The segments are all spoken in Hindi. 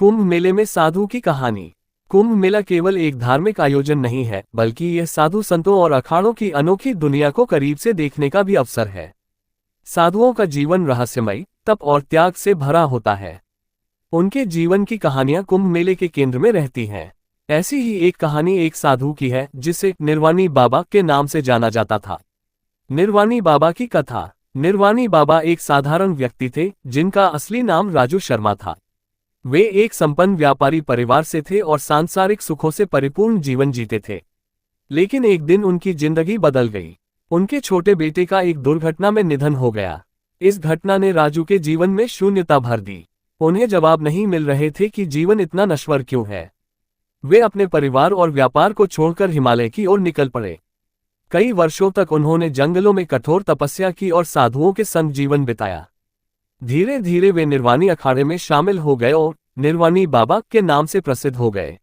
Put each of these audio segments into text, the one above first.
कुंभ मेले में साधु की कहानी। कुंभ मेला केवल एक धार्मिक आयोजन नहीं है, बल्कि यह साधु संतों और अखाड़ों की अनोखी दुनिया को करीब से देखने का भी अवसर है। साधुओं का जीवन रहस्यमय, तप और त्याग से भरा होता है। उनके जीवन की कहानियां कुंभ मेले के केंद्र में रहती हैं। ऐसी ही एक कहानी एक साधु की है, जिसे निर्वाणी बाबा के नाम से जाना जाता था। निर्वाणी बाबा की कथा। निर्वाणी बाबा एक साधारण व्यक्ति थे, जिनका असली नाम राजू शर्मा था। वे एक संपन्न व्यापारी परिवार से थे और सांसारिक सुखों से परिपूर्ण जीवन जीते थे। लेकिन एक दिन उनकी जिंदगी बदल गई। उनके छोटे बेटे का एक दुर्घटना में निधन हो गया। इस घटना ने राजू के जीवन में शून्यता भर दी। उन्हें जवाब नहीं मिल रहे थे कि जीवन इतना नश्वर क्यों है। वे अपने परिवार और व्यापार को छोड़कर हिमालय की ओर निकल पड़े। कई वर्षों तक उन्होंने जंगलों में कठोर तपस्या की और साधुओं के संग जीवन बिताया। धीरे धीरे वे निर्वाणी अखाड़े में शामिल हो गए और निर्वाणी बाबा के नाम से प्रसिद्ध हो गए।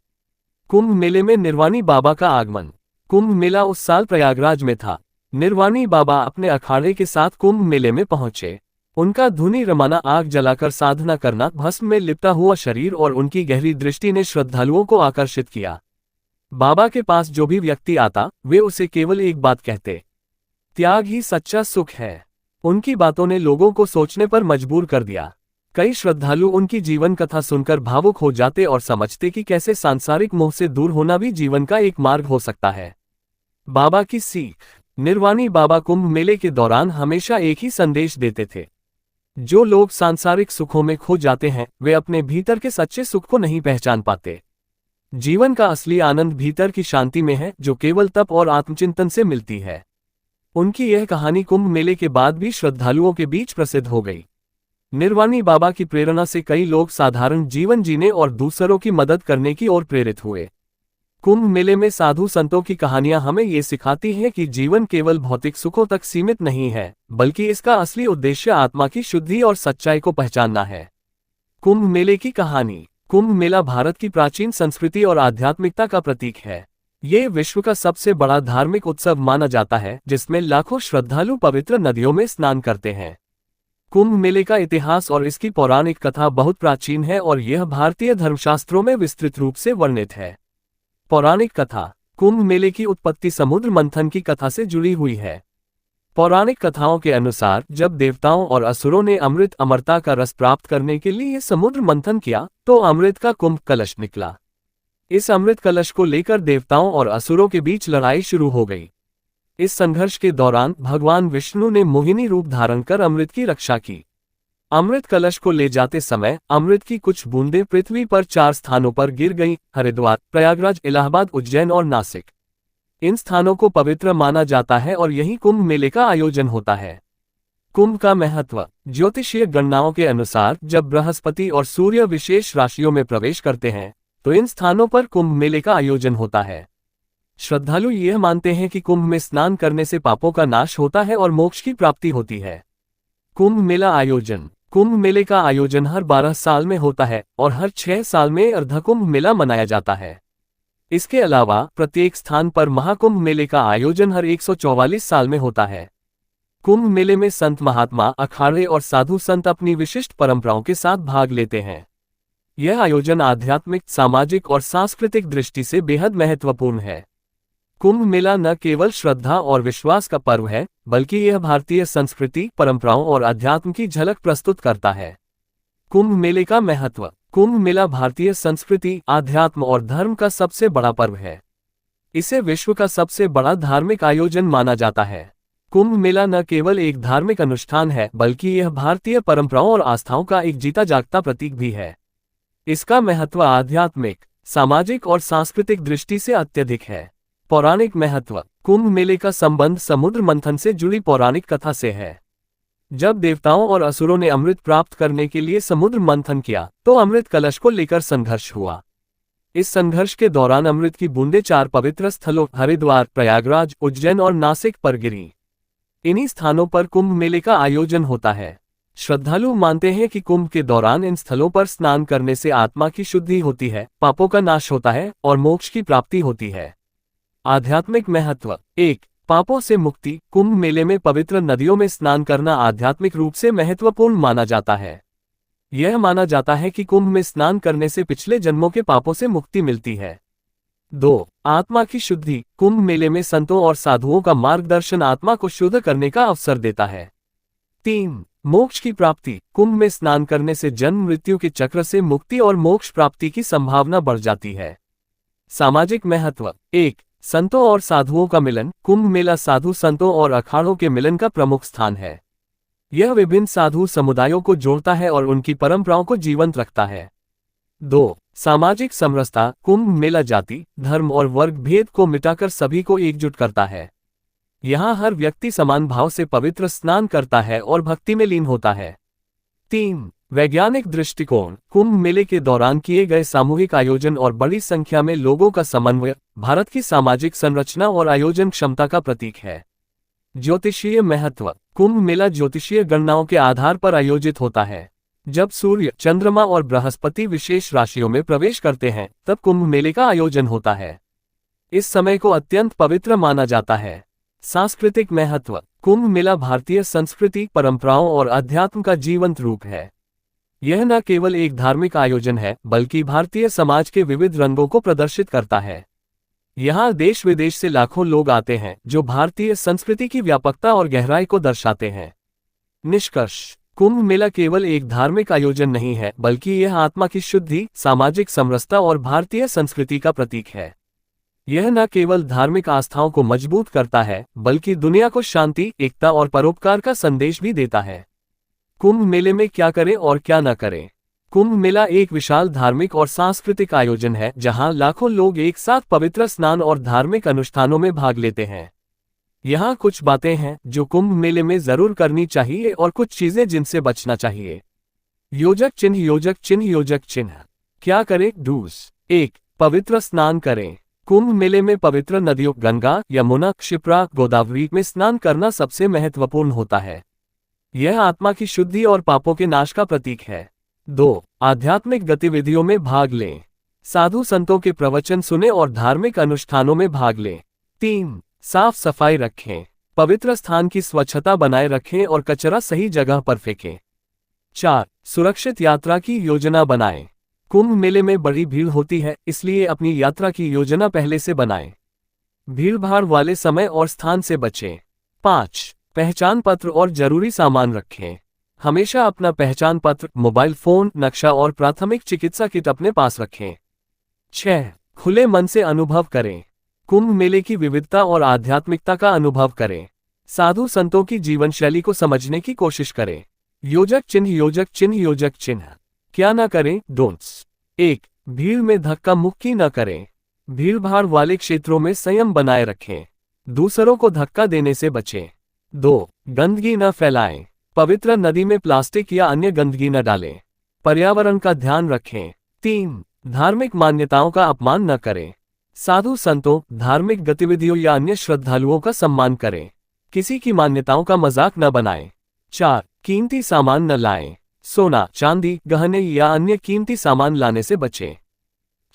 कुंभ मेले में निर्वाणी बाबा का आगमन। कुंभ मेला उस साल प्रयागराज में था। निर्वाणी बाबा अपने अखाड़े के साथ कुंभ मेले में पहुंचे। उनका धूनी रमाना, आग जलाकर साधना करना, भस्म में लिपटा हुआ शरीर और उनकी गहरी दृष्टि ने श्रद्धालुओं को आकर्षित किया। बाबा के पास जो भी व्यक्ति आता, वे उसे केवल एक बात कहते, त्याग ही सच्चा सुख है। उनकी बातों ने लोगों को सोचने पर मजबूर कर दिया। कई श्रद्धालु उनकी जीवन कथा सुनकर भावुक हो जाते और समझते कि कैसे सांसारिक मोह से दूर होना भी जीवन का एक मार्ग हो सकता है। बाबा की सीख। निर्वाणी बाबा कुंभ मेले के दौरान हमेशा एक ही संदेश देते थे, जो लोग सांसारिक सुखों में खो जाते हैं, वे अपने भीतर के सच्चे सुख को नहीं पहचान पाते। जीवन का असली आनंद भीतर की शांति में है, जो केवल तप और आत्मचिंतन से मिलती है। उनकी यह कहानी कुंभ मेले के बाद भी श्रद्धालुओं के बीच प्रसिद्ध हो गई। निर्वाणी बाबा की प्रेरणा से कई लोग साधारण जीवन जीने और दूसरों की मदद करने की ओर प्रेरित हुए। कुंभ मेले में साधु संतों की कहानियां हमें ये सिखाती हैं कि जीवन केवल भौतिक सुखों तक सीमित नहीं है, बल्कि इसका असली उद्देश्य आत्मा की शुद्धि और सच्चाई को पहचानना है। कुंभ मेले की कहानी। कुंभ मेला भारत की प्राचीन संस्कृति और आध्यात्मिकता का प्रतीक है। ये विश्व का सबसे बड़ा धार्मिक उत्सव माना जाता है, जिसमें लाखों श्रद्धालु पवित्र नदियों में स्नान करते हैं। कुंभ मेले का इतिहास और इसकी पौराणिक कथा बहुत प्राचीन है और यह भारतीय धर्मशास्त्रों में विस्तृत रूप से वर्णित है। पौराणिक कथा। कुंभ मेले की उत्पत्ति समुद्र मंथन की कथा से जुड़ी हुई है। पौराणिक कथाओं के अनुसार जब देवताओं और असुरों ने अमृत अमरता का रस प्राप्त करने के लिए समुद्र मंथन किया, तो अमृत का कुंभ कलश निकला। इस अमृत कलश को लेकर देवताओं और असुरों के बीच लड़ाई शुरू हो गई। इस संघर्ष के दौरान भगवान विष्णु ने मोहिनी रूप धारण कर अमृत की रक्षा की। अमृत कलश को ले जाते समय अमृत की कुछ बूंदें पृथ्वी पर 4 स्थानों पर गिर गईं: हरिद्वार, प्रयागराज, इलाहाबाद, उज्जैन और नासिक। इन स्थानों को पवित्र माना जाता है और यहीं कुंभ मेले का आयोजन होता है। कुंभ का महत्व। ज्योतिषीय गणनाओं के अनुसार जब बृहस्पति और सूर्य विशेष राशियों में प्रवेश करते हैं, तो इन स्थानों पर कुंभ मेले का आयोजन होता है। श्रद्धालु यह मानते हैं कि कुंभ में स्नान करने से पापों का नाश होता है और मोक्ष की प्राप्ति होती है। कुंभ मेला आयोजन। कुंभ मेले का आयोजन हर 12 साल में होता है और हर 6 साल में अर्धकुंभ मेला मनाया जाता है। इसके अलावा प्रत्येक स्थान पर महाकुंभ मेले का आयोजन हर 144 साल में होता है। कुंभ मेले में संत महात्मा, अखाड़े और साधु संत अपनी विशिष्ट परंपराओं के साथ भाग लेते हैं। यह आयोजन आध्यात्मिक, सामाजिक और सांस्कृतिक दृष्टि से बेहद महत्वपूर्ण है। कुंभ मेला न केवल श्रद्धा और विश्वास का पर्व है, बल्कि यह भारतीय संस्कृति, परंपराओं और अध्यात्म की झलक प्रस्तुत करता है। कुंभ मेले का महत्व। कुंभ मेला भारतीय संस्कृति, आध्यात्म और धर्म का सबसे बड़ा पर्व है। इसे विश्व का सबसे बड़ा धार्मिक आयोजन माना जाता है। कुंभ मेला न केवल एक धार्मिक अनुष्ठान है, बल्कि यह भारतीय परंपराओं और आस्थाओं का एक जीता जागता प्रतीक भी है। इसका महत्व आध्यात्मिक, सामाजिक और सांस्कृतिक दृष्टि से अत्यधिक है। पौराणिक महत्व। कुंभ मेले का संबंध समुद्र मंथन से जुड़ी पौराणिक कथा से है। जब देवताओं और असुरों ने अमृत प्राप्त करने के लिए समुद्र मंथन किया, तो अमृत कलश को लेकर संघर्ष हुआ। इस संघर्ष के दौरान अमृत की बूंदें 4 पवित्र स्थलों हरिद्वार, प्रयागराज, उज्जैन और नासिक पर गिरी। इन्हीं स्थानों पर कुंभ मेले का आयोजन होता है। श्रद्धालु मानते हैं कि कुंभ के दौरान इन स्थलों पर स्नान करने से आत्मा की शुद्धि होती है, पापों का नाश होता है और मोक्ष की प्राप्ति होती है। आध्यात्मिक महत्व। 1. पापों से मुक्ति। कुंभ मेले में पवित्र नदियों में स्नान करना आध्यात्मिक रूप से महत्वपूर्ण माना जाता है। यह माना जाता है कि कुंभ में स्नान करने से पिछले जन्मों के पापों से मुक्ति मिलती है। 2. आत्मा की शुद्धि। कुंभ मेले में संतों और साधुओं का मार्गदर्शन आत्मा को शुद्ध करने का अवसर देता है। 3. मोक्ष की प्राप्ति। कुंभ में स्नान करने से जन्म मृत्यु के चक्र से मुक्ति और मोक्ष प्राप्ति की संभावना बढ़ जाती है। सामाजिक महत्व। 1. संतों और साधुओं का मिलन। कुंभ मेला साधु संतों और अखाड़ों के मिलन का प्रमुख स्थान है। यह विभिन्न साधु समुदायों को जोड़ता है और उनकी परंपराओं को जीवंत रखता है। 2. सामाजिक समरसता। कुंभ मेला जाति, धर्म और वर्ग भेद को मिटाकर सभी को एकजुट करता है। यहाँ हर व्यक्ति समान भाव से पवित्र स्नान करता है और भक्ति में लीन होता है। 3. वैज्ञानिक दृष्टिकोण। कुंभ मेले के दौरान किए गए सामूहिक आयोजन और बड़ी संख्या में लोगों का समन्वय भारत की सामाजिक संरचना और आयोजन क्षमता का प्रतीक है। ज्योतिषीय महत्व। कुंभ मेला ज्योतिषीय गणनाओं के आधार पर आयोजित होता है। जब सूर्य, चंद्रमा और बृहस्पति विशेष राशियों में प्रवेश करते हैं तब कुंभ मेले का आयोजन होता है। इस समय को अत्यंत पवित्र माना जाता है। सांस्कृतिक महत्व। कुंभ मेला भारतीय संस्कृति, परंपराओं और अध्यात्म का जीवंत रूप है। यह न केवल एक धार्मिक आयोजन है बल्कि भारतीय समाज के विविध रंगों को प्रदर्शित करता है। यहाँ देश विदेश से लाखों लोग आते हैं जो भारतीय संस्कृति की व्यापकता और गहराई को दर्शाते हैं। निष्कर्ष। कुंभ मेला केवल एक धार्मिक आयोजन नहीं है बल्कि यह आत्मा की शुद्धि, सामाजिक समरसता और भारतीय संस्कृति का प्रतीक है। यह न केवल धार्मिक आस्थाओं को मजबूत करता है बल्कि दुनिया को शांति, एकता और परोपकार का संदेश भी देता है। कुंभ मेले में क्या करें और क्या न करें। कुंभ मेला एक विशाल धार्मिक और सांस्कृतिक आयोजन है जहां लाखों लोग एक साथ पवित्र स्नान और धार्मिक अनुष्ठानों में भाग लेते हैं। यहाँ कुछ बातें हैं जो कुंभ मेले में जरूर करनी चाहिए और कुछ चीजें जिनसे बचना चाहिए। योजक चिन्ह। योजक चिन्ह। योजक चिन्ह क्या करें। डूज। 1. पवित्र स्नान करें। कुंभ मेले में पवित्र नदियों गंगा, यमुना, क्षिप्रा, गोदावरी में स्नान करना सबसे महत्वपूर्ण होता है। यह आत्मा की शुद्धि और पापों के नाश का प्रतीक है। 2. आध्यात्मिक गतिविधियों में भाग लें। साधु संतों के प्रवचन सुने और धार्मिक अनुष्ठानों में भाग लें। 3. साफ सफाई रखें। पवित्र स्थान की स्वच्छता बनाए रखें और कचरा सही जगह पर फेंकें। 4. सुरक्षित यात्रा की योजना बनाएं। कुंभ मेले में बड़ी भीड़ होती है, इसलिए अपनी यात्रा की योजना पहले से बनाएं। भीड़भाड़ वाले समय और स्थान से बचें। 5. पहचान पत्र और जरूरी सामान रखें। हमेशा अपना पहचान पत्र, मोबाइल फोन, नक्शा और प्राथमिक चिकित्सा किट अपने पास रखें। 6. खुले मन से अनुभव करें। कुंभ मेले की विविधता और आध्यात्मिकता का अनुभव करें। साधु संतों की जीवन शैली को समझने की कोशिश करें। योजक चिन्ह। योजक चिन्ह। योजक चिन्ह क्या न करें। डोंट्स। 1. भीड़ में धक्का मुक्की न करें। भीड़भाड़ वाले क्षेत्रों में संयम बनाए रखें। दूसरों को धक्का देने से बचें। 2. गंदगी न फैलाएं। पवित्र नदी में प्लास्टिक या अन्य गंदगी न डालें। पर्यावरण का ध्यान रखें। 3. धार्मिक मान्यताओं का अपमान न करें। साधु संतों, धार्मिक गतिविधियों या अन्य श्रद्धालुओं का सम्मान करें। किसी की मान्यताओं का मजाक न बनाएं। 4. कीमती सामान न लाएं। सोना, चांदी, गहने या अन्य कीमती सामान लाने से बचें।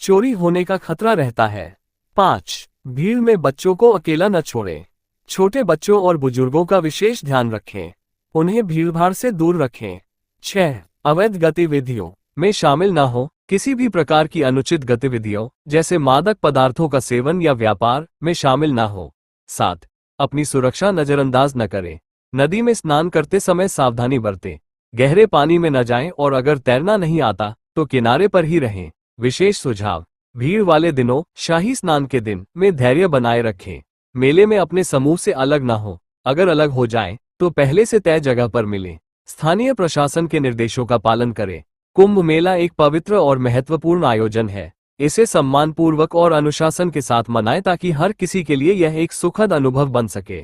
चोरी होने का खतरा रहता है। 5. भीड़ में बच्चों को अकेला न छोड़ें। छोटे बच्चों और बुजुर्गों का विशेष ध्यान रखें। उन्हें भीड़भाड़ से दूर रखें। 6. अवैध गतिविधियों में शामिल न हो। किसी भी प्रकार की अनुचित गतिविधियों जैसे मादक पदार्थों का सेवन या व्यापार में शामिल न हो। 7. अपनी सुरक्षा नजरअंदाज न करें। नदी में स्नान करते समय सावधानी बरतें। गहरे पानी में न जाएं और अगर तैरना नहीं आता तो किनारे पर ही रहें। विशेष सुझाव। भीड़ वाले दिनों, शाही स्नान के दिन में धैर्य बनाए रखें। मेले में अपने समूह से अलग न हो। अगर अलग हो जाएं तो पहले से तय जगह पर मिलें। स्थानीय प्रशासन के निर्देशों का पालन करें। कुंभ मेला एक पवित्र और महत्वपूर्ण आयोजन है। इसे सम्मानपूर्वक और अनुशासन के साथ मनाएं ताकि हर किसी के लिए यह एक सुखद अनुभव बन सके।